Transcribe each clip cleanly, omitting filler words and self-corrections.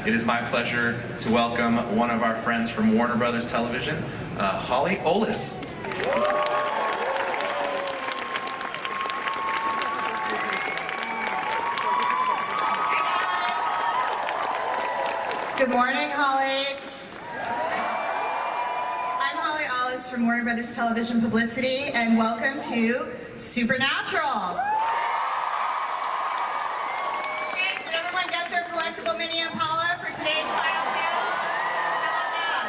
it is my pleasure to welcome one of our friends from Warner Brothers Television, Holly Olis. Good morning, Holly. I'm Holly Olis from Warner Brothers Television Publicity, and welcome to Supernatural. Okay, did everyone get their collectible mini Impala for today's final panel? How about that?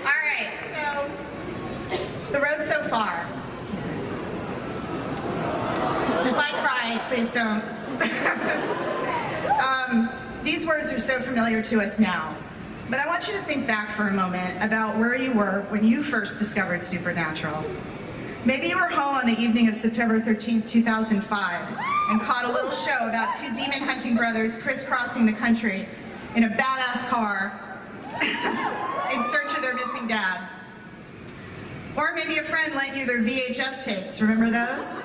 All right, so the road so far. If I cry, please don't. These words are so familiar to us now, but I want you to think back for a moment about where you were when you first discovered Supernatural. Maybe you were home on the evening of September 13th, 2005, and caught a little show about two demon-hunting brothers crisscrossing the country in a badass car in search of their missing dad. Or maybe a friend lent you their VHS tapes, remember those?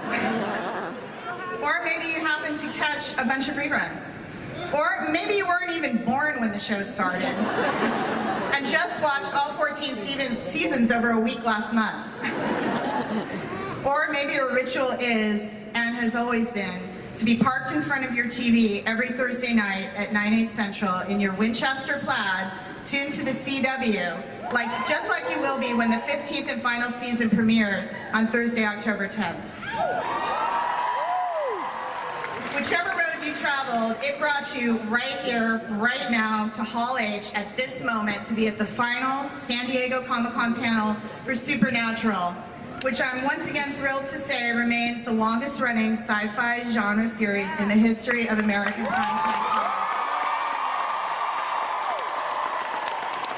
Or maybe you happened to catch a bunch of reruns. Or maybe you weren't even born when the show started and just watched all 14 seasons over a week last month. Or maybe your ritual is, and has always been, to be parked in front of your TV every Thursday night at 9/8 Central in your Winchester plaid, tuned to the CW, just like you will be when the 15th and final season premieres on Thursday, October 10th. Whichever road you traveled, it brought you right here, right now, to Hall H at this moment to be at the final San Diego Comic-Con panel for Supernatural, which I'm once again thrilled to say remains the longest-running sci-fi genre series in the history of American primetime television.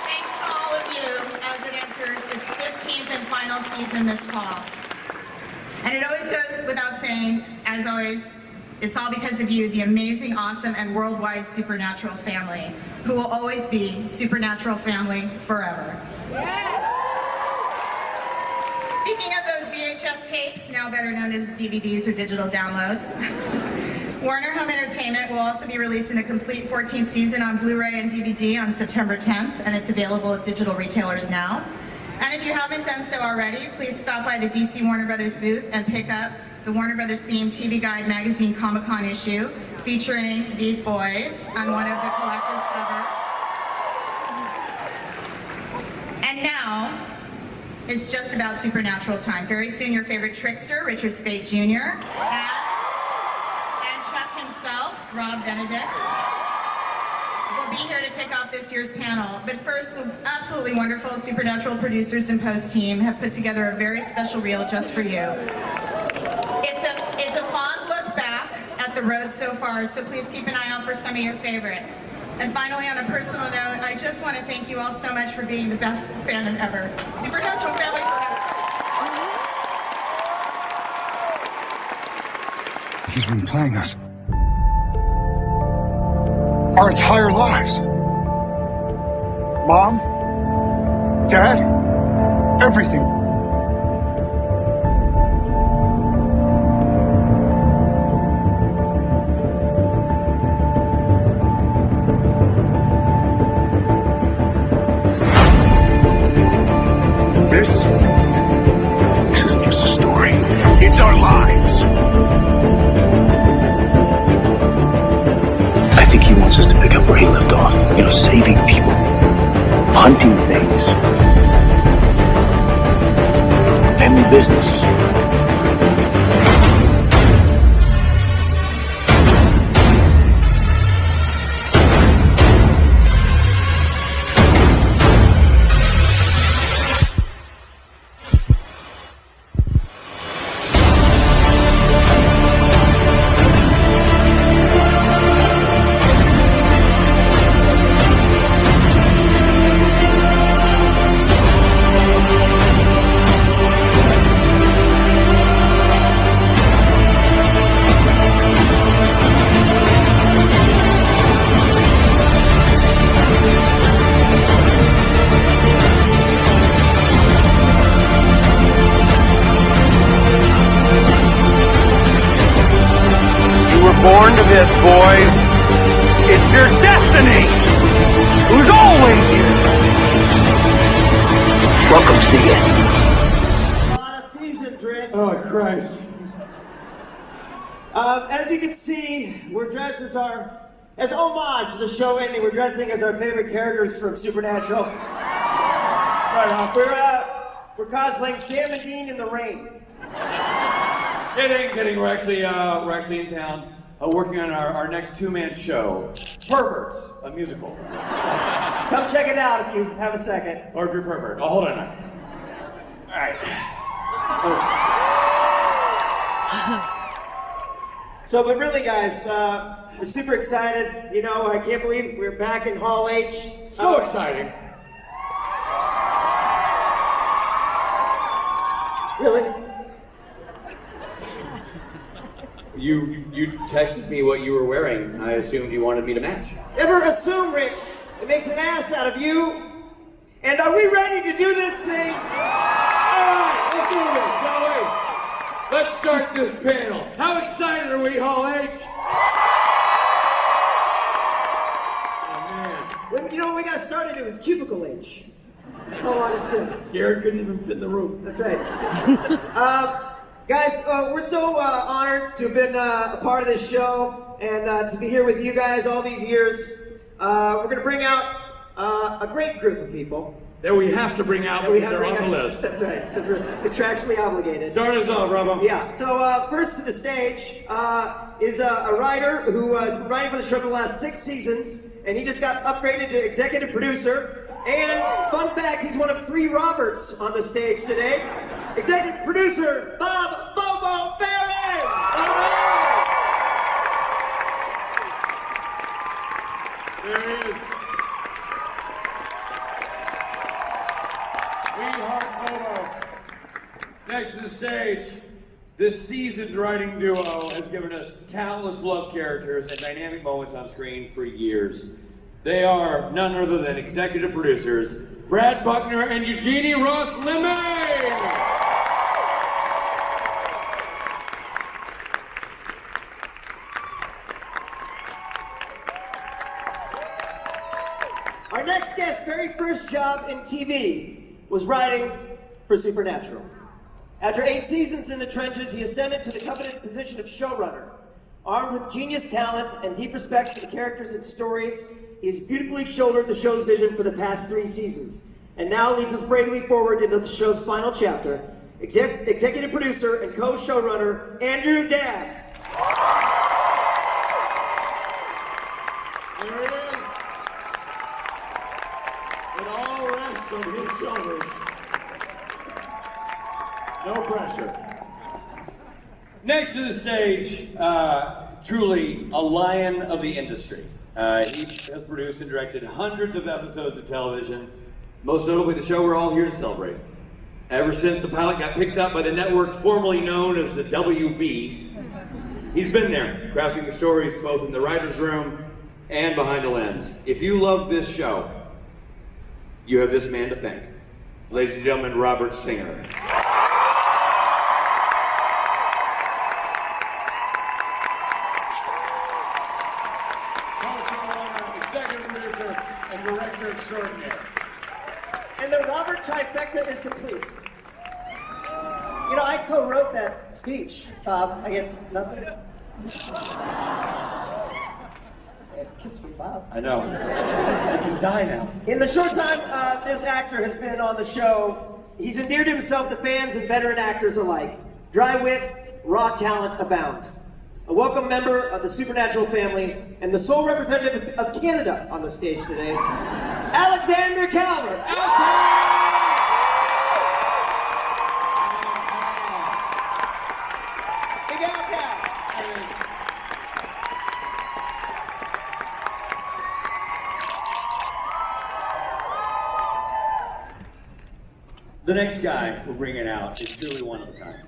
Thanks to all of you as it enters its 15th and final season this fall. And it always goes without saying, as always, it's all because of you, the amazing, awesome, and worldwide Supernatural family, who will always be Supernatural family forever. Speaking of those VHS tapes, now better known as DVDs or digital downloads, Warner Home Entertainment will also be releasing the complete 14th season on Blu-ray and DVD on September 10th, and it's available at digital retailers now. And if you haven't done so already, please stop by the DC Warner Brothers booth and pick up the Warner Brothers themed TV Guide magazine Comic-Con issue featuring these boys on one of the collector's covers. And now, it's just about Supernatural time. Very soon, your favorite trickster, Richard Speight Jr., and Chuck himself, Rob Benedict, will be here to kick off this year's panel. But first, the absolutely wonderful Supernatural producers and post team have put together a very special reel just for you. It's a fond look back at the road so far, so please keep an eye out for some of your favorites. And finally, on a personal note, I just want to thank you all so much for being the best fandom ever. Supernatural family forever. He's been playing us our entire lives. Mom, Dad, everything. This isn't just a story. It's our lives. I think he wants us to pick up where he left off. Saving people. Hunting things. Family business. the end. A lot of seasons, Rick. Oh, Christ. As you can see, we're dressed as homage to the show ending. We're dressing as our favorite characters from Supernatural. We're cosplaying Sam and Dean in the rain. Kidding. We're actually in town working on our next two-man show, Perverts, a musical. Come check it out if you have a second. Or if you're pervert. Oh, hold on a minute. All right. So, but really, guys, we're super excited. You know, I can't believe we're back in Hall H. So exciting. Really? You texted me what you were wearing. I assumed you wanted me to match. Never assume, Rich. It makes an ass out of you. And are we ready to do this thing? All right, let's do this, shall we? Let's start this panel. How excited are we, Hall H? Oh, man. When we got started, it was Cubicle H. That's how long it's been. Garrett couldn't even fit in the room. That's right. Guys, we're so honored to have been a part of this show and to be here with you guys all these years. We're going to bring out a great group of people. That we have to bring out because they're on the list. That's right, because we're contractually obligated. Start us off, Robbo. Yeah, so first to the stage is a writer who has been writing for the show for the last 6 seasons, and he just got upgraded to executive producer. And fun fact, he's one of 3 Roberts on the stage today. Executive producer, Bob Bobo Barron! There he is. Sweetheart Bobo. Next to the stage, this seasoned writing duo has given us countless beloved characters and dynamic moments on screen for years. They are none other than executive producers, Brad Buckner and Eugenie Ross Lemay. Our next guest's very first job in TV was writing for Supernatural. After 8 seasons in the trenches, he ascended to the coveted position of showrunner. Armed with genius talent and deep respect for the characters and stories, he has beautifully shouldered the show's vision for the past 3 seasons, and now leads us bravely forward into the show's final chapter. Executive producer and co-showrunner, Andrew Dabb. There it is. It all rests on his shoulders. No pressure. Next to the stage, truly a lion of the industry. He has produced and directed hundreds of episodes of television, most notably the show we're all here to celebrate. Ever since the pilot got picked up by the network formerly known as the WB, he's been there, crafting the stories both in the writer's room and behind the lens. If you love this show, you have this man to thank. Ladies and gentlemen, Robert Singer. And director extraordinaire. And the Robert trifecta is complete. You know, I co-wrote that speech. I get nothing. Kiss me, Bob. I know. I can die now. In the short time this actor has been on the show, he's endeared himself to fans and veteran actors alike. Dry wit, raw talent abound. A welcome member of the Supernatural family and the sole representative of Canada on the stage today, Alexander Calvert. Big Al Cal. The next guy we're bringing out is truly one of a kind.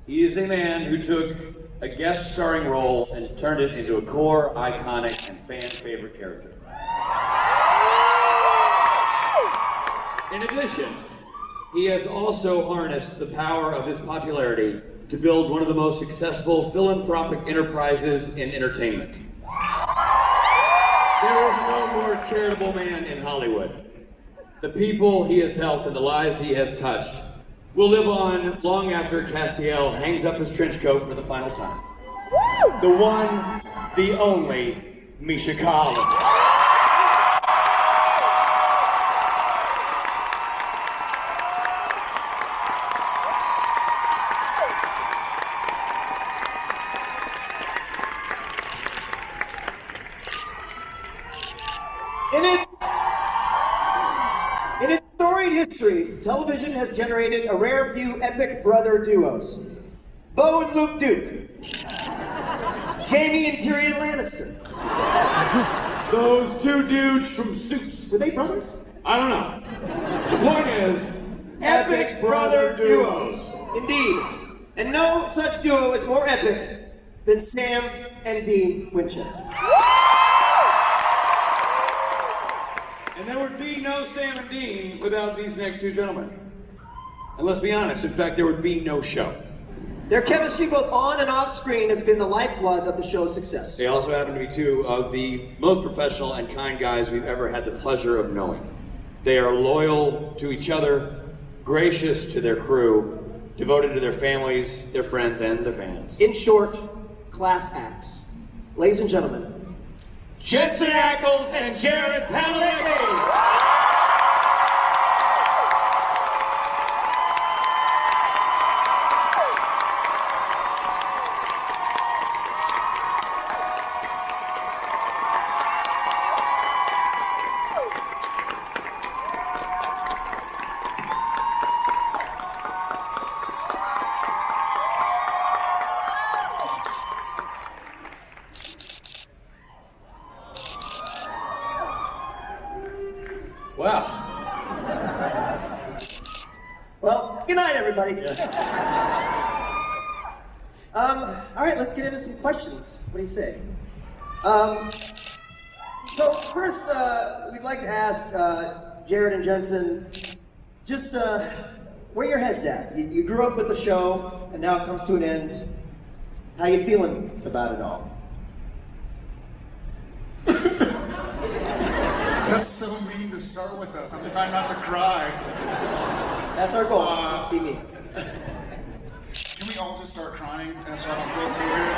He is a man who took a guest starring role and turned it into a core, iconic, and fan-favorite character. In addition, he has also harnessed the power of his popularity to build one of the most successful philanthropic enterprises in entertainment. There is no more charitable man in Hollywood. the people he has helped and the lives he has touched will live on long after Castiel hangs up his trench coat for the final time. The one, the only, Misha Collins. In its storied history, television has generated a rare few epic brother duos. Bo and Luke Duke. Jamie and Tyrion Lannister. Those two dudes from Suits. Were they brothers? I don't know. The point is, epic brother duos. Indeed. And no such duo is more epic than Sam and Dean Winchester. And there would be no Sam and Dean without these next two gentlemen. And let's be honest, in fact, there would be no show. Their chemistry both on and off screen has been the lifeblood of the show's success. They also happen to be two of the most professional and kind guys we've ever had the pleasure of knowing. They are loyal to each other, gracious to their crew, devoted to their families, their friends, and the fans. In short, class acts. Ladies and gentlemen, Jensen Ackles and Jared Padalecki! Wow. well, good night, everybody. All right, let's get into some questions. What do you say? So first, we'd like to ask Jared and Jensen, just where your head's at. You grew up with the show, and now it comes to an end. How you feeling about it all? That's so mean to start with us. I'm trying not to cry. That's our goal. Just be me. Can we all just start crying so I don't feel so weird?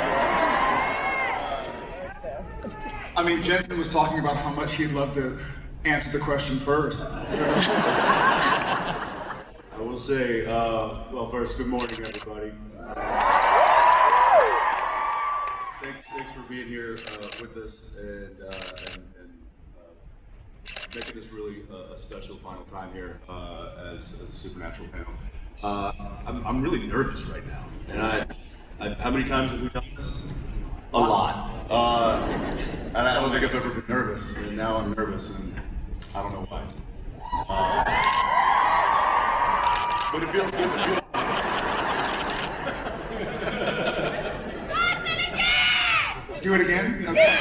I mean, Jensen was talking about how much he'd love to answer the question first. I will say, well, first, good morning, everybody. Thanks for being here with us and making this really a special final time here as a Supernatural panel. I'm really nervous right now, and I how many times have we done this? A lot. And I don't think I've ever been nervous, and now I'm nervous, and I don't know why. But it feels good. It feels Do it again? Okay.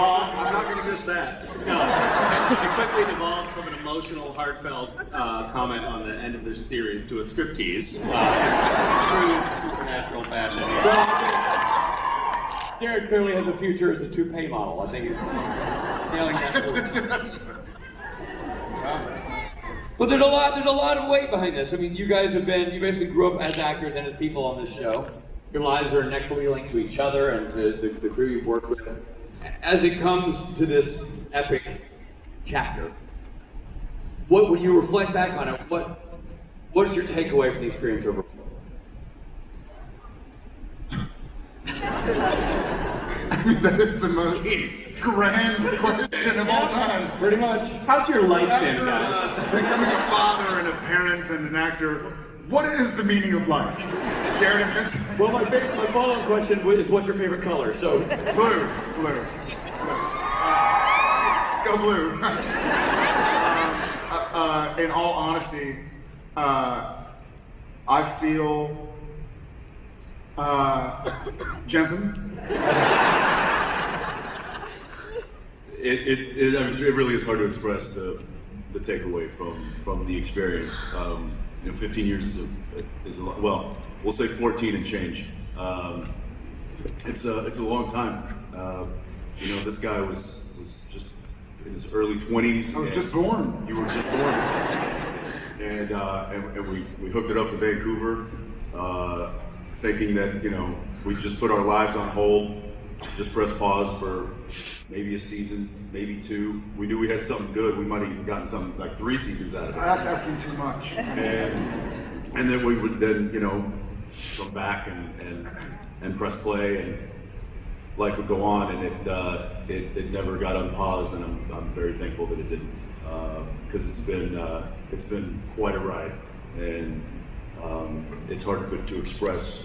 I'm not going to miss that. No, it quickly devolved from an emotional, heartfelt comment on the end of this series to a striptease. True Supernatural fashion. Jared clearly has a future as a toupee model. I think it's nailing that. But there's a lot of weight behind this. I mean, you basically grew up as actors and as people on this show. Your lives are inexorably linked to each other and to the crew you've worked with. As it comes to this epic chapter, when you reflect back on it, what is your takeaway from the experience overall? I mean, that is the most grand question of all time. Pretty much. How's your life been, guys? Becoming a father and a parent and an actor, what is the meaning of life? Jared and Jensen? Well, my follow-up question is, what's your favorite color? So Blue. Go blue. In all honesty, I feel Jensen. It really is hard to express the takeaway from the experience. 15 years is a lot. Well, we'll say 14 and change. It's a long time. You know, this guy was just in his early 20s. I was just born. You were just born. And we hooked it up to Vancouver, thinking that, you know, we'd just put our lives on hold, just press pause for maybe a season, maybe 2. We knew we had something good. We might have even gotten something like 3 seasons out of it. That's asking too much. And then we would then, you know, come back and press play, and life would go on, and it never got unpaused, and I'm very thankful that it didn't, because it's been quite a ride, and it's hard to express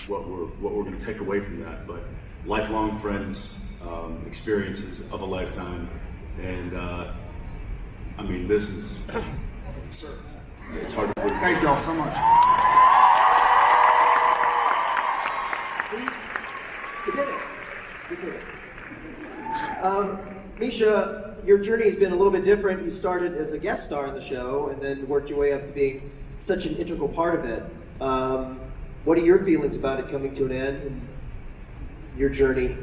what we're going to take away from that, but lifelong friends, experiences of a lifetime, and I mean, this is, it's hard to put. Thank you all so much. See? You did it. You did it. Misha, your journey has been a little bit different. You started as a guest star in the show and then worked your way up to being such an integral part of it. What are your feelings about it coming to an end and your journey?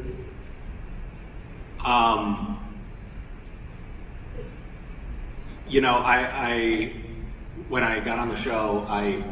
You know, when I got on the show, I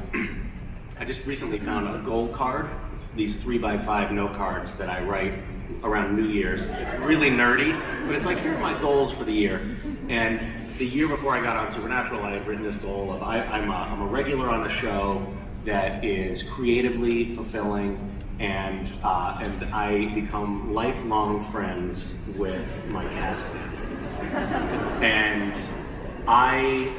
just recently found a gold card. It's these 3x5 note cards that I write around New Year's. It's really nerdy, but it's like, here are my goals for the year. And the year before I got on Supernatural, I had written this goal of I'm a regular on a show that is creatively fulfilling, and I become lifelong friends with my castmates. And I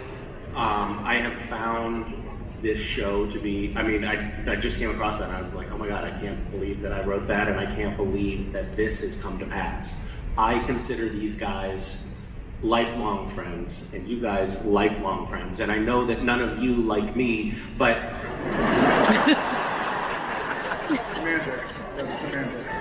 have found this show to be, I mean, I just came across that and I was like, oh my God, I can't believe that I wrote that, and I can't believe that this has come to pass. I consider these guys lifelong friends, and you guys lifelong friends, and I know that none of you like me, but... Semantics. That's semantics.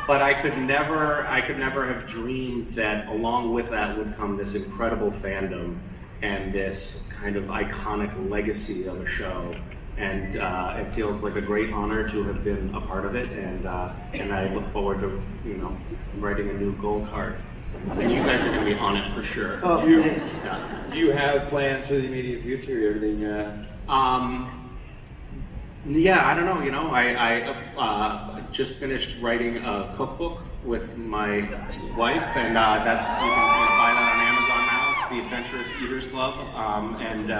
But I could never have dreamed that along with that would come this incredible fandom and this kind of iconic legacy of a show. And it feels like a great honor to have been a part of it, and I look forward to, you know, writing a new gold card. And you guys are going to be on it for sure. Oh, Do nice. you have plans for the immediate future? Everything? Yeah, I don't know. You know, I just finished writing a cookbook with my wife, and that's you can buy that on Amazon now. It's the Adventurous Eaters Club, and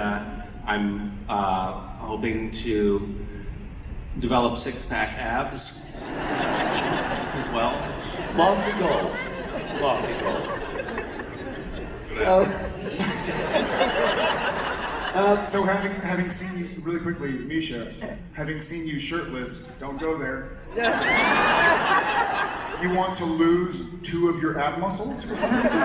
I'm hoping to develop 6-pack abs as well. Lofty goals. Lofty goals. So having seen you, really quickly, Misha, having seen you shirtless, don't go there. You want to lose 2 of your ab muscles for some reason?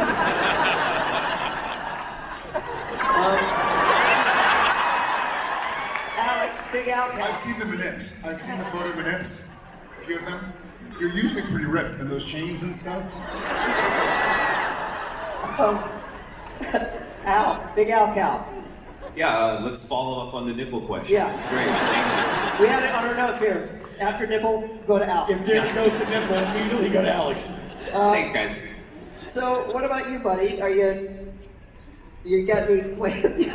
Alex, big out. I've seen the manips. I've seen the photo manips, a few of them. You're usually pretty ripped, and those chains and stuff. Al, big Al Cal. Yeah, let's follow up on the nipple question. Yeah. It's great. Thank you. We have it on our notes here. After nipple, go to Al. If Jake goes to nipple, immediately go to Alex. Thanks, guys. So, what about you, buddy? You got any plans?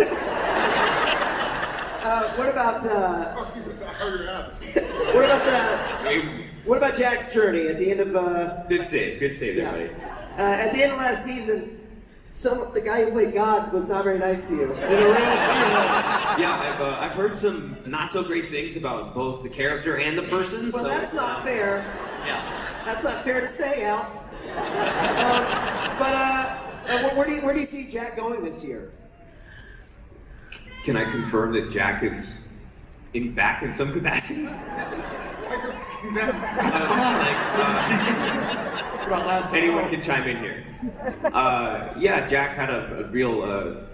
What about what about Jack's journey at the end of? Good save there, buddy. At the end of last season, the guy who played God was not very nice to you. Yeah, I've heard some not so great things about both the character and the person. Well, so, that's not fair. Yeah. That's not fair to say, Al. Where do you see Jack going this year? Can I confirm that Jack is back in some capacity? Anyone can chime in here. Yeah, Jack had a real,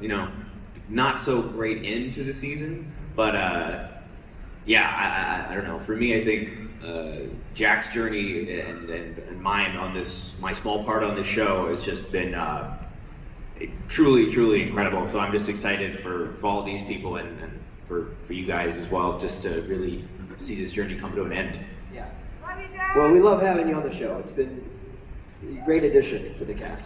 not so great end to the season, but yeah, I don't know. For me, I think Jack's journey and mine on this, my small part on this show has just been, truly, truly incredible. So I'm just excited for all these people and for you guys as well, just to really see this journey come to an end. Yeah. Well, we love having you on the show. It's been a great addition to the cast.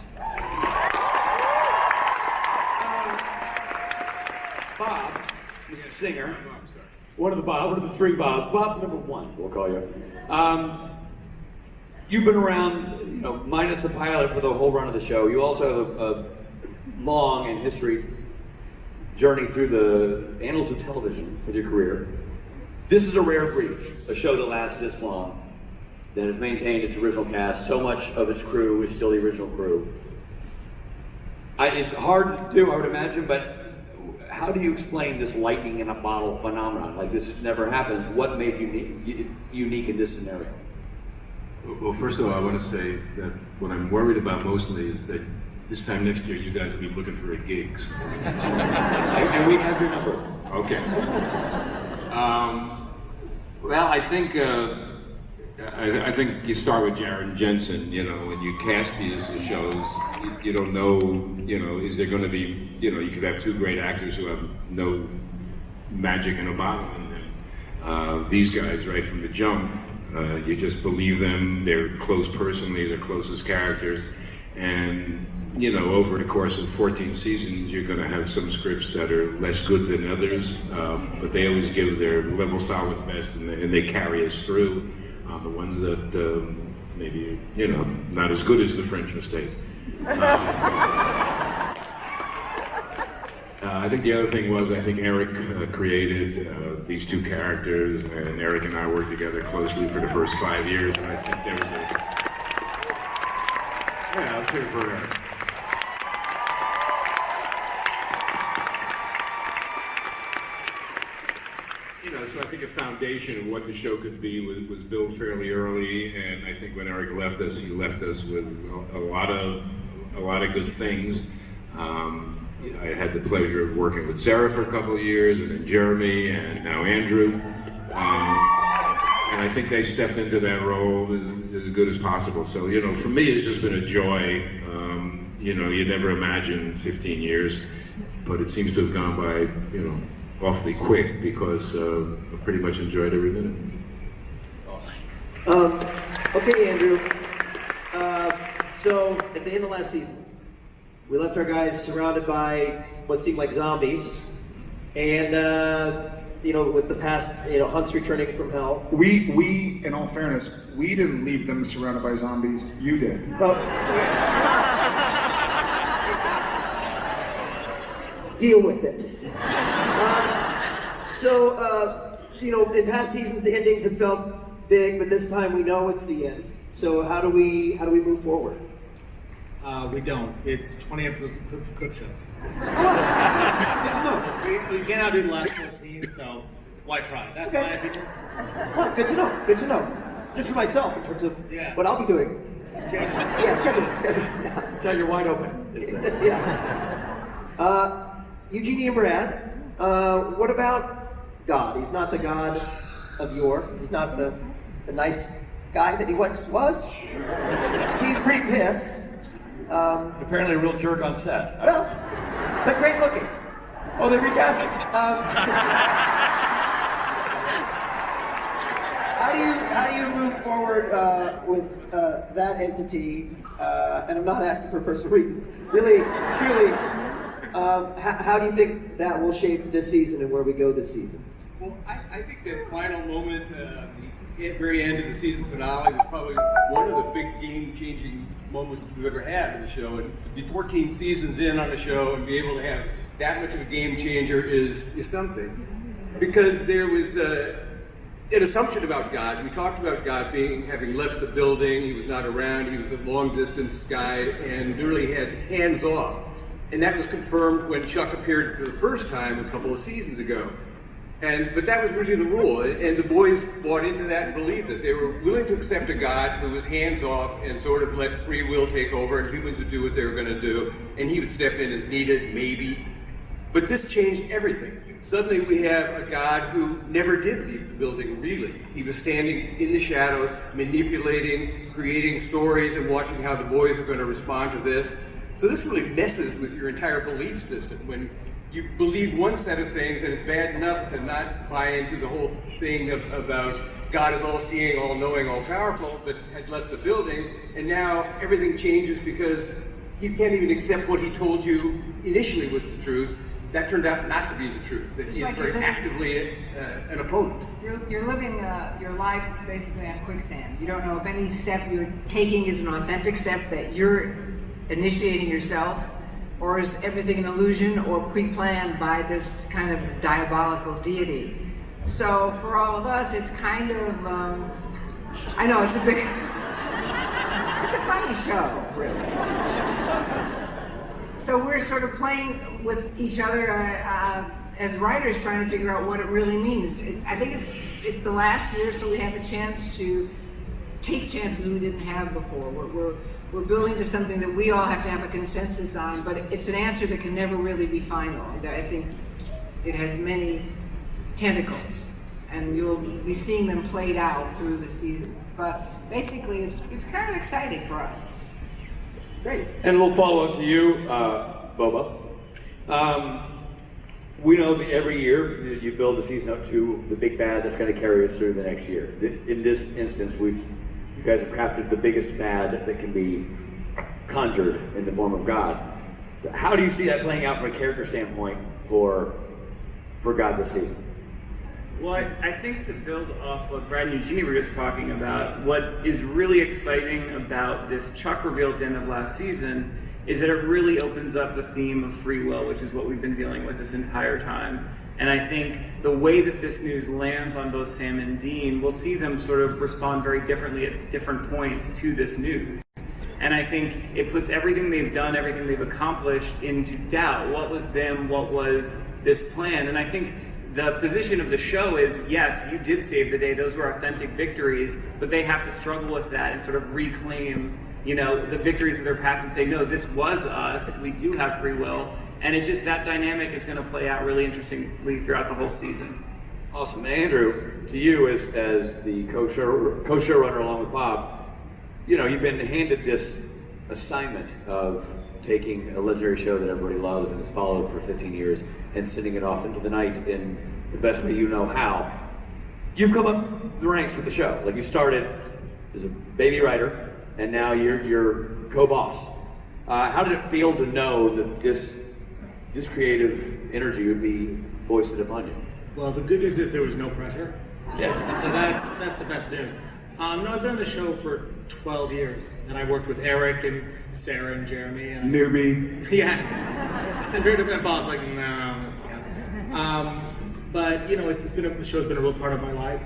Bob, Mr. Singer, one of the three Bobs. Bob number one, we'll call you. You've been around, minus the pilot, for the whole run of the show. You also have a long and history journey through the annals of television with your career. This is a rare breed, a show that lasts this long, that has maintained its original cast. So much of its crew is still the original crew. It's hard to do, I would imagine, but how do you explain this lightning in a bottle phenomenon? Like, this never happens. What made you unique in this scenario? Well, first of all, I want to say that what I'm worried about mostly is that this time next year you guys will be looking for a gig. And we have your number. Okay. Well, I think you start with Jared Jensen. When you cast these shows, you don't know. Is there going to be? You could have two great actors who have no magic in a bottle in them. These guys, right from the jump, you just believe them. They're close personally. They're closest characters, and over the course of 14 seasons, you're going to have some scripts that are less good than others, but they always give their level solid best, and they carry us through. The ones that maybe, not as good as the French Mistake. I think the other thing was, I think Eric created these two characters, and Eric and I worked together closely for the first 5 years, and I think there was yeah, let's hear it for Eric. So I think a foundation of what the show could be was built fairly early, and I think when Eric left us, he left us with a lot of good things. I had the pleasure of working with Sarah for a couple of years, and then Jeremy, and now Andrew. And I think they stepped into that role as good as possible. So, for me, it's just been a joy. You never imagine 15 years, but it seems to have gone by, awfully quick, because I pretty much enjoyed every minute. Okay, Andrew. So at the end of last season, we left our guys surrounded by what seemed like zombies, and with the past, hunts returning from hell. We, in all fairness, we didn't leave them surrounded by zombies. You did. Deal with it. In past seasons, the endings have felt big, but this time we know it's the end. So how do we move forward? We don't. It's 20 episodes of clip shows. Good to know. We can't outdo the last 14, so why try? That's my opinion. Well, good to know. Good to know. Just for myself, in terms of what I'll be doing. Schedule. Yeah, schedule. Now you're wide open. Yeah. Eugenie and Brad, what about God? He's not the God of yore. He's not the nice guy that he once was. He's pretty pissed. Apparently a real jerk on set. Well, but great looking. Oh, they recast him. How do you move forward with that entity? And I'm not asking for personal reasons. Really, truly. How do you think that will shape this season and where we go this season? Well, I think the final moment, the very end of the season finale, was probably one of the big game-changing moments we've ever had in the show. And to be 14 seasons in on the show and be able to have that much of a game changer is something. Because there was an assumption about God. We talked about God having left the building. He was not around. He was a long-distance guy and literally had hands off. And that was confirmed when Chuck appeared for the first time a couple of seasons ago. But that was really the rule, and the boys bought into that and believed it. They were willing to accept a God who was hands-off and sort of let free will take over, and humans would do what they were going to do, and he would step in as needed, maybe. But this changed everything. Suddenly we have a God who never did leave the building, really. He was standing in the shadows, manipulating, creating stories, and watching how the boys were going to respond to this. So this really messes with your entire belief system. When you believe one set of things and it's bad enough to not buy into the whole thing about God is all-seeing, all-knowing, all-powerful, but had left the building, and now everything changes because you can't even accept what he told you initially was the truth. That turned out not to be the truth, that he is very actively an opponent. You're living your life basically on quicksand. You don't know if any step you're taking is an authentic step that you're initiating yourself, or is everything an illusion or pre-planned by this kind of diabolical deity. So for all of us, it's kind of, I know it's a funny show, really. So we're sort of playing with each other as writers, trying to figure out what it really means. I think it's the last year, so we have a chance to take chances we didn't have before. We're building to something that we all have to have a consensus on, but it's an answer that can never really be final. I think it has many tentacles, and you'll be seeing them played out through the season. But basically, it's kind of exciting for us. Great. And we'll follow up to you, Boba. We know that every year you build the season up to the big bad that's going to carry us through the next year. In this instance, you guys have crafted the biggest bad that can be conjured in the form of God. How do you see that playing out from a character standpoint for God this season? Well, I think to build off what Brad and Eugenie were just talking about, what is really exciting about this Chuck reveal at the end of last season is that it really opens up the theme of free will, which is what we've been dealing with this entire time. And I think the way that this news lands on both Sam and Dean, we'll see them sort of respond very differently at different points to this news. And I think it puts everything they've done, everything they've accomplished into doubt. What was them? What was this plan? And I think the position of the show is, yes, you did save the day. Those were authentic victories, but they have to struggle with that and sort of reclaim, the victories of their past and say, no, this was us. We do have free will. And it's just that dynamic is going to play out really interestingly throughout the whole season. Awesome. Andrew, to you as the co-showrunner along with Bob, you've been handed this assignment of taking a legendary show that everybody loves and has followed for 15 years and sending it off into the night in the best way you know how. You've come up the ranks with the show. Like, you started as a baby writer, and now you're co-boss. How did it feel to know that this creative energy would be foisted upon you? Well, the good news is there was no pressure. Yes. So that's the best news. No, I've been on the show for 12 years, and I worked with Eric and Sarah and Jeremy. And Newbie. Yeah. And Bob's like, no, that's okay. But the show's been a real part of my life.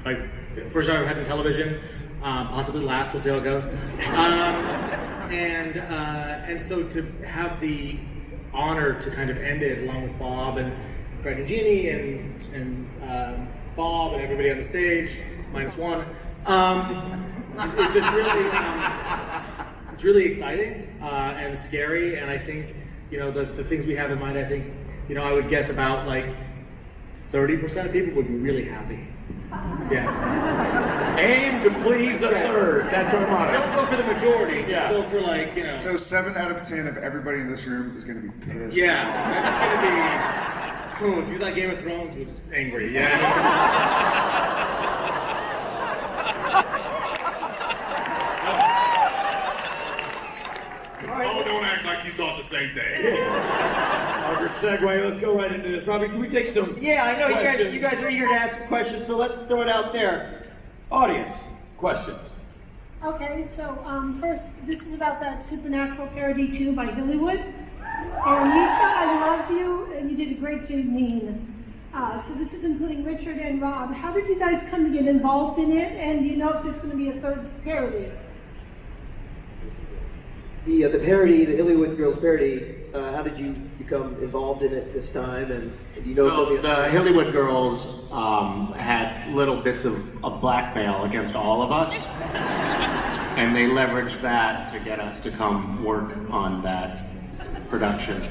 Like, first time I've had in television, possibly last. We'll see how it goes. And so to have the honor to kind of end it along with Bob and Fred and Jeannie and Bob and everybody on the stage, -1. It's just really, it's really exciting and scary. And I think, the things we have in mind, I think, I would guess about like 30% of people would be really happy. Yeah. Aim to please a third. That's our motto. Don't go for the majority. Just go for So 7 out of 10 of everybody in this room is going to be pissed. Yeah, that's going to be cool. If you thought Game of Thrones was angry, yeah. Oh, don't act like you thought the same thing. Margaret segue. Let's go right into this. Robbie, can we take some? Yeah, I know questions? you guys are eager to ask questions, so let's throw it out there. Audience questions. Okay, so first, this is about that Supernatural parody 2 by Hollywood. And Misha, I loved you, and you did a great Janine. So this is including Richard and Rob. How did you guys come to get involved in it? And do you know if there's going to be a third parody? The parody, the Hollywood Girls parody, how did you become involved in it this time? And do you know So the Hollywood Girls had little bits of blackmail against all of us, and they leveraged that to get us to come work on that production.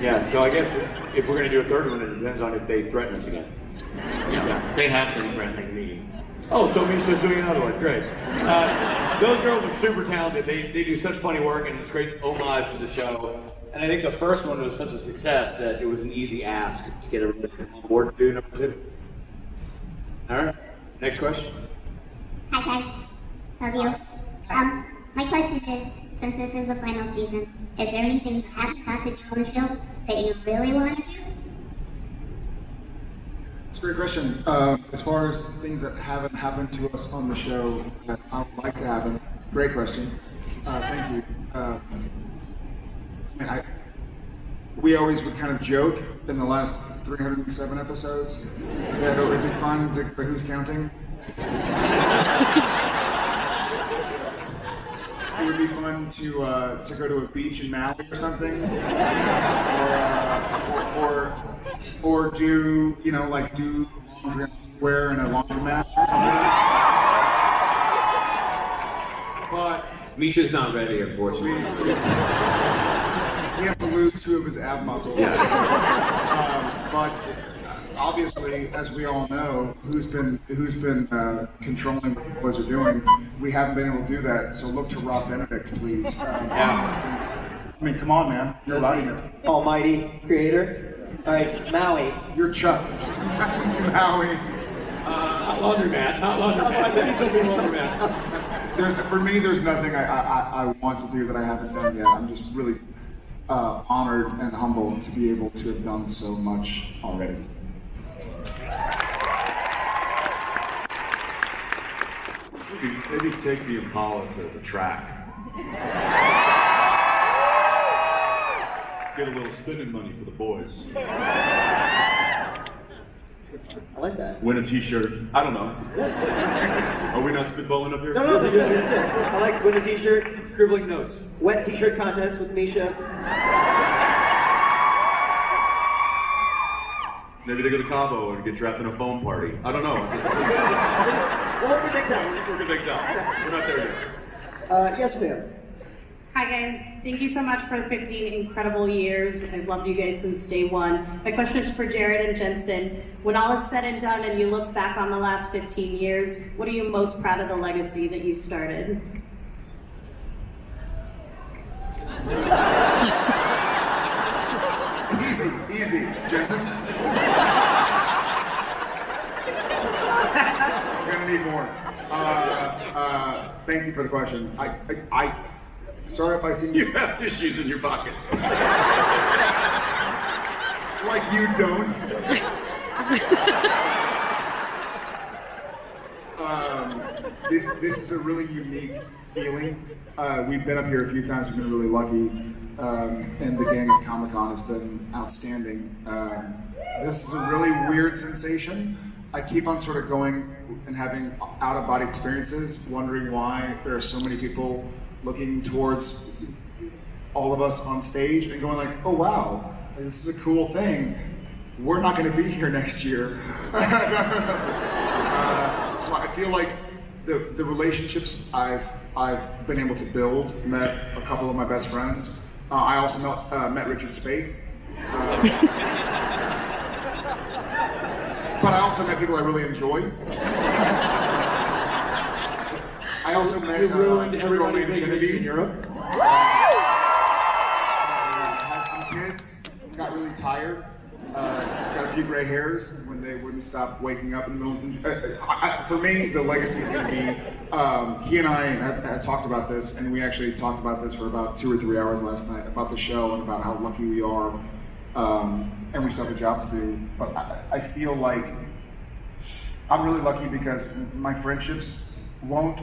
Yeah, so I guess if we're going to do a third one, it depends on if they threaten us again. Yeah, they have been threatening me. Oh, so Misha's doing another one. Great. Those girls are super talented. They do such funny work, and it's great homage to the show. And I think the first one was such a success that it was an easy ask to get everybody on board to do number 2. All right. Next question. Hi guys. Love you. My question is, since this is the final season, is there anything you haven't got to do on the show that you really want to do? It's a great question. As far as things that haven't happened to us on the show that I would like to happen, great question. Thank you. We always would kind of joke in the last 307 episodes that it would be fun to, but who's counting? It would be fun to go to a beach in Maui or something, or do do laundry wear in a laundromat or something. But Misha's not ready, unfortunately. He has to lose 2 of his ab muscles. Yeah. But obviously, as we all know, who's been controlling what the boys are doing, we haven't been able to do that. So look to Rob Benedict, please. Come on, man. You're allowed here. Almighty creator. All right, Maui. You're Chuck. Maui. Not laundromat. Not laundromat. For me, there's nothing I want to do that I haven't done yet. I'm just really honored and humbled to be able to have done so much already. Maybe take the Impala to the track. Get a little spending money for the boys. I like that. Win a t-shirt. I don't know. Are we not spitballing up here? No, that's it. I like win a t-shirt. Scribbling notes. Wet t-shirt contest with Misha. Maybe they go to Cabo and get trapped in a foam party. I don't know. We'll work things out. We're not there yet. Yes, ma'am. Hi guys, thank you so much for the 15 incredible years. I've loved you guys since day one. My question is for Jared and Jensen. When all is said and done and you look back on the last 15 years, what are you most proud of the legacy that you started? Easy, Jensen. We're gonna need more. Thank you for the question. Sorry if I seem... You have tissues in your pocket. Like you don't. This is a really unique feeling. We've been up here a few times. We've been really lucky, and the gang at Comic-Con has been outstanding. This is a really weird sensation. I keep on sort of going and having out-of-body experiences, wondering why there are so many people looking towards all of us on stage and going like, oh wow, this is a cool thing. We're not going to be here next year. So I feel like the relationships I've been able to build, met a couple of my best friends. I also met Richard Speight. But I also met people I really enjoy. I also met everybody vacation in Europe. Had some kids, got really tired, got a few gray hairs when they wouldn't stop waking up in the middle. For me, the legacy is going to be, he and I had talked about this, and we actually talked about this for about 2 or 3 hours last night, about the show and about how lucky we are, and we still have a job to do. But I feel like I'm really lucky because my friendships won't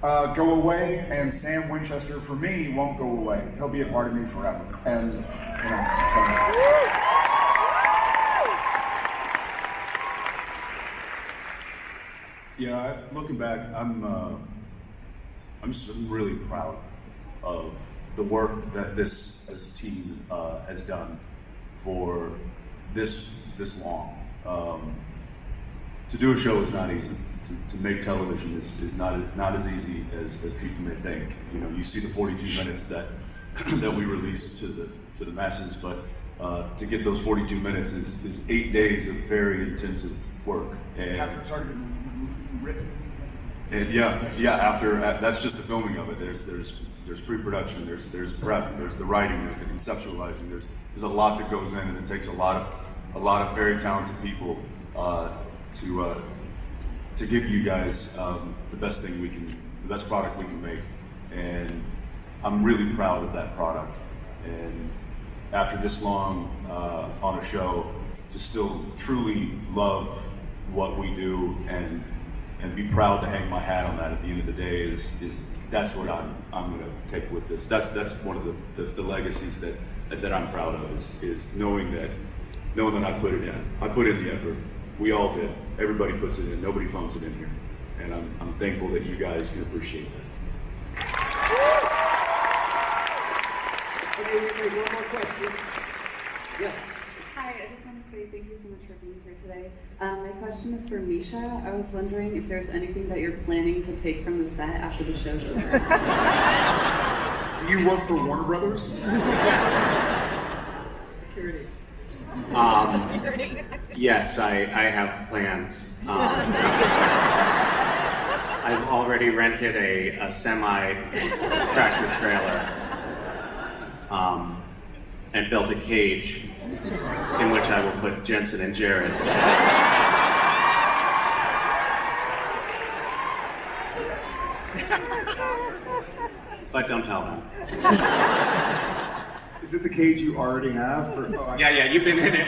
go away, and Sam Winchester for me won't go away. He'll be a part of me forever. And you know, so. Yeah, looking back, I'm just really proud of the work that this team has done for this long. To do a show is not easy. To make television is not as easy as people may think. You know, you see the 42 minutes that we release to the masses, but to get those 42 minutes is 8 days of very intensive work. And written? And after that's just the filming of it. There's pre-production, there's prep, there's the writing, there's the conceptualizing. There's a lot that goes in, and it takes a lot of very talented people to give you guys the best product we can make. And I'm really proud of that product. And after this long on a show, to still truly love what we do and be proud to hang my hat on that at the end of the day is that's what I'm going to take with this. That's one of the legacies that I'm proud of is knowing that I put it in. I put in the effort. We all did. Everybody puts it in. Nobody phones it in here. And I'm thankful that you guys can appreciate that. Okay, we take one more question. Yes. Hi, I just want to say thank you so much for being here today. My question is for Misha. I was wondering if there's anything that you're planning to take from the set after the show's over. Do you work for Warner Brothers? Security. Yes, I have plans. I've already rented a semi-tractor trailer and built a cage in which I will put Jensen and Jared. But don't tell them. Is it the cage you already have? Yeah, you've been in it.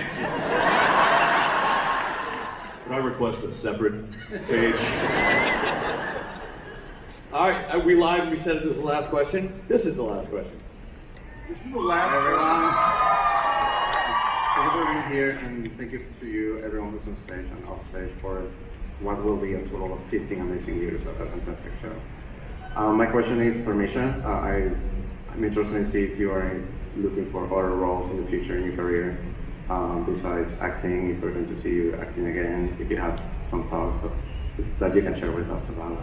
Could I request a separate page? All right, are we live? We said it was the last question. This is the last question. This is the last Thank you for being here, and thank you to you, everyone who's on stage and off stage, for what will be a total of 15 amazing years of a fantastic show. My question is for Misha. I'm interested in see if you are looking for other roles in the future in your career, besides acting, if we're going to see you acting again, if you have some thoughts that you can share with us about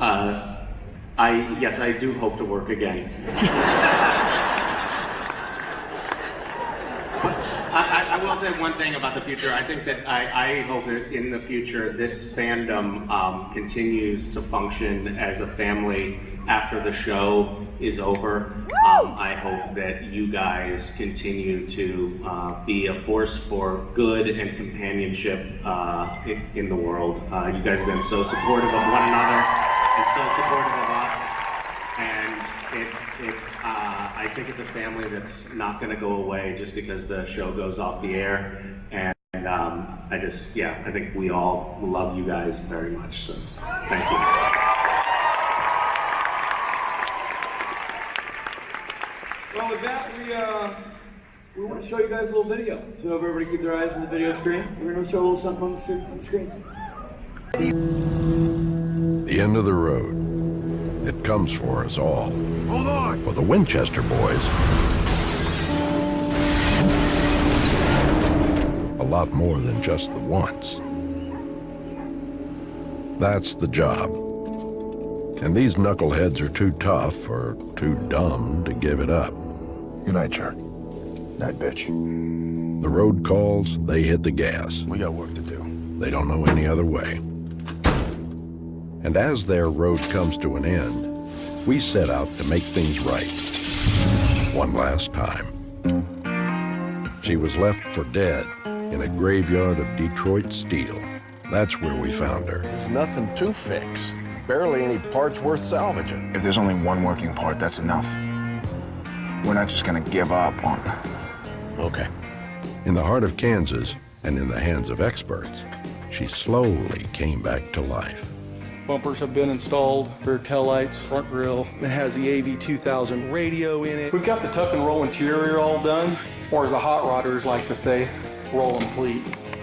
that. Yes, I do hope to work again. I will say one thing about the future. I think that I hope that in the future this fandom continues to function as a family after the show is over. I hope that you guys continue to be a force for good and companionship in the world. You guys have been so supportive of one another and so supportive of us. And I think it's a family that's not going to go away just because the show goes off the air. And I think we all love you guys very much. So thank you. Well, with that, we want to show you guys a little video. So if everybody keep their eyes on the video screen, we're going to show a little something on the screen. The end of the road. It comes for us all. Hold on! For the Winchester boys, a lot more than just the once. That's the job. And these knuckleheads are too tough or too dumb to give it up. Good night, jerk. Night, bitch. The road calls, they hit the gas. We got work to do. They don't know any other way. And as their road comes to an end, we set out to make things right. One last time. She was left for dead in a graveyard of Detroit steel. That's where we found her. There's nothing to fix. Barely any parts worth salvaging. If there's only one working part, that's enough. We're not just gonna give up on her. Okay. In the heart of Kansas, and in the hands of experts, she slowly came back to life. Bumpers have been installed, rear taillights, front grille. It has the AV2000 radio in it. We've got the tuck and roll interior all done, or as the hot rodders like to say, roll complete.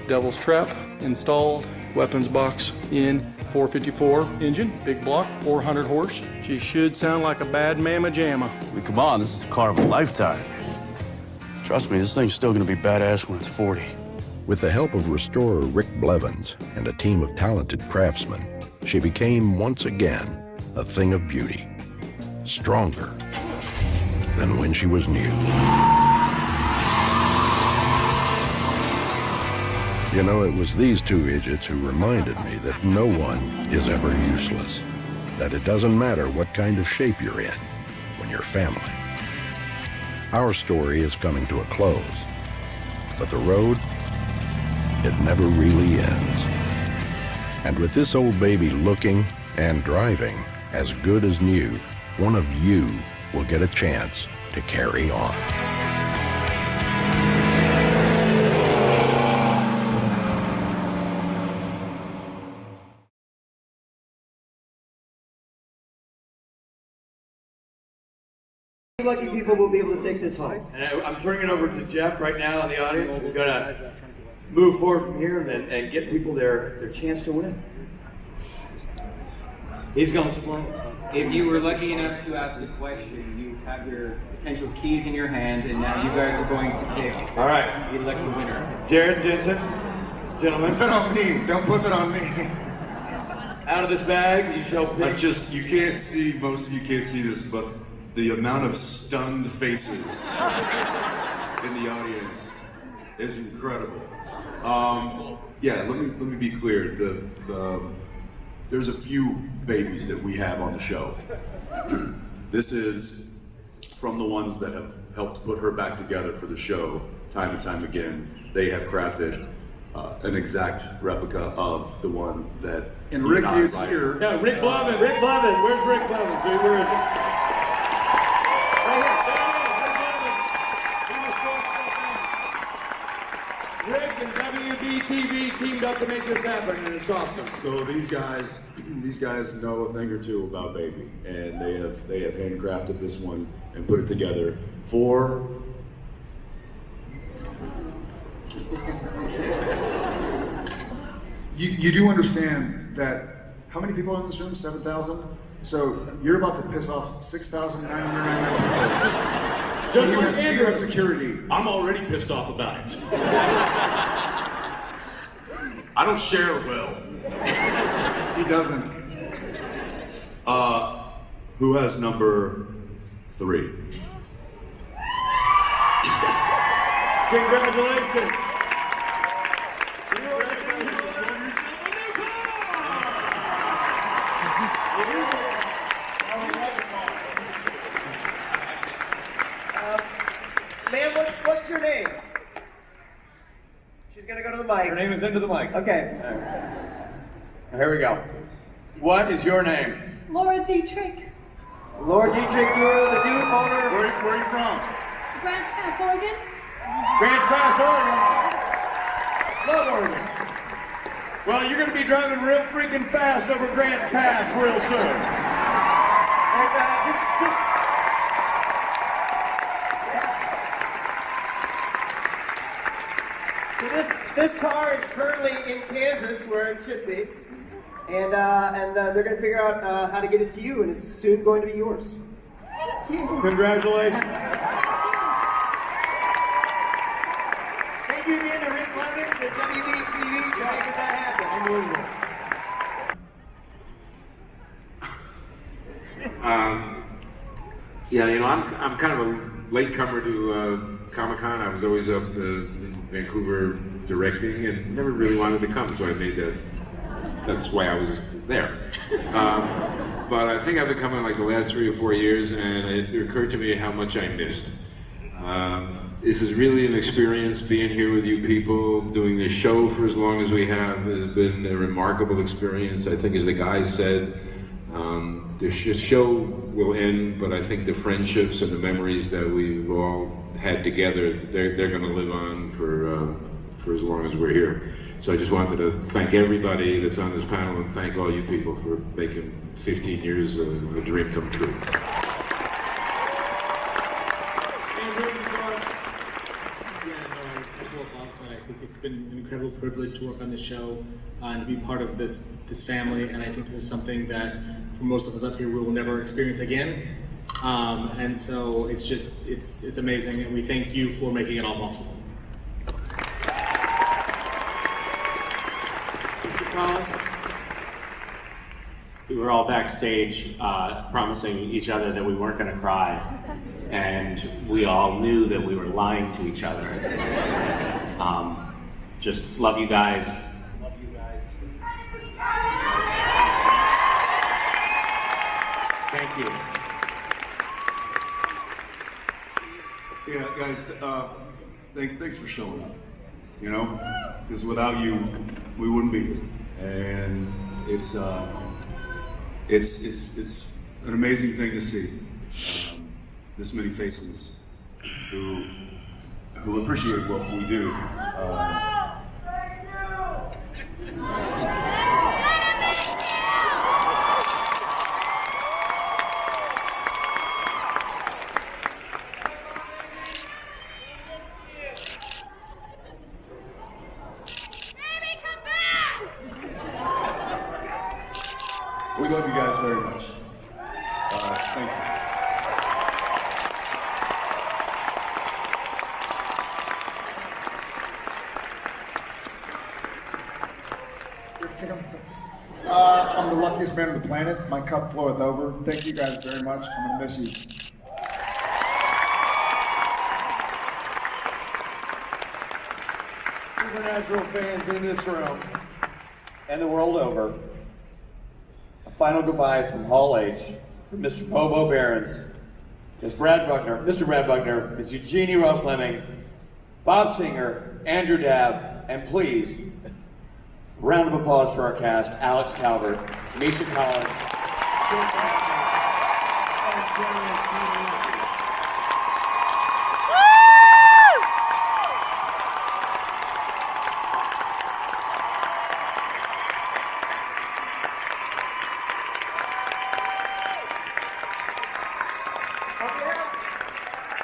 Devil's trap installed, weapons box in, 454 engine, big block, 400 horse. She should sound like a bad mamma jamma. I mean, come on, this is a car of a lifetime. Trust me, this thing's still gonna be badass when it's 40. With the help of restorer Rick Blevins and a team of talented craftsmen, she became once again a thing of beauty, stronger than when she was new. You know, it was these two idiots who reminded me that no one is ever useless. That it doesn't matter what kind of shape you're in when you're family. Our story is coming to a close, but the road, it never really ends. And with this old baby looking and driving as good as new, one of you will get a chance to carry on. Lucky people will be able to take this home. And I'm turning it over to Jeff right now in the audience. We're going to move forward from here and get people their chance to win. He's going to explain. If you were lucky enough to ask a question, you have your potential keys in your hand, and now you guys are going to pick. All right. The lucky winner. Jared, Jensen, gentlemen. Put that on me. Don't put that on me. Out of this bag, you shall pick. You can't see, most of you can't see this, but the amount of stunned faces in the audience is incredible. Yeah, let me be clear. There's a few babies that we have on the show. This is from the ones that have helped put her back together for the show time and time again. They have crafted an exact replica of the one that. And Rick is here. Yeah, Rick Blovin. Rick Blovin. Where's Rick Blovin? So where is it? Rick and WBTV teamed up to make this happen, and it's awesome. So these guys know a thing or two about baby, and they have handcrafted this one and put it together for. You do understand that how many people are in this room? 7,000. So you're about to piss off 6,999 people. You have security. I'm already pissed off about it. I don't share well. He doesn't. Who has number 3? Congratulations. Ma'am, what's your name? She's gonna go to the mic. Her name is into the mic. Okay. Here we go. What is your name? Laura Dietrich, Laura Dietrich, you're the new owner. Where are you from? Grants Pass, Oregon. Grants Pass, Oregon. Love Oregon. Well, you're going to be driving real freaking fast over Grants Pass real soon. So this car is currently in Kansas, where it should be, and they're going to figure out how to get it to you, and it's soon going to be yours. Thank you. Congratulations. Thank you again to Rick Levin, to WBTV, for making that happen. Unbelievable. Yeah, you know, I'm kind of a latecomer to Comic-Con. I was always up in Vancouver directing and never really wanted to come, so I made that's why I was there. But I think I've been coming like the last 3 or 4 years, and it occurred to me how much I missed. This is really an experience, being here with you people, doing this show for as long as we have has been a remarkable experience. I think, as the guys said, the show will end, but I think the friendships and the memories that we've all had together, they're going to live on for as long as we're here. So I just wanted to thank everybody that's on this panel and thank all you people for making 15 years of a dream come true. I think it's been an incredible privilege to work on this show and to be part of this family, and I think this is something that for most of us up here we will never experience again. And so it's amazing, and we thank you for making it all possible. We were all backstage promising each other that we weren't going to cry, and we all knew that we were lying to each other. just love you guys. Thank you. Yeah, guys, thanks for showing up, you know? Because without you, we wouldn't be here. And it's an amazing thing to see. This many faces who appreciate what we do. We love you guys very much. Thank you. I'm the luckiest man on the planet. My cup floweth over. Thank you guys very much. I'm gonna miss you. Supernatural fans in this room and the world over, a final goodbye from Hall H, from Mr. Bobo Behrens, Mr. Brad Buckner, Ms. Eugenie Ross Lemming, Bob Singer, Andrew Dabb, and please, round of applause for our cast, Alex Calvert, Misha Collins,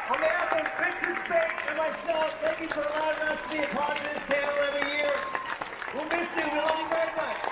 On behalf of Richard Spade and myself, thank you for allowing us to be a part of this panel every year. We'll miss you. We love you very much.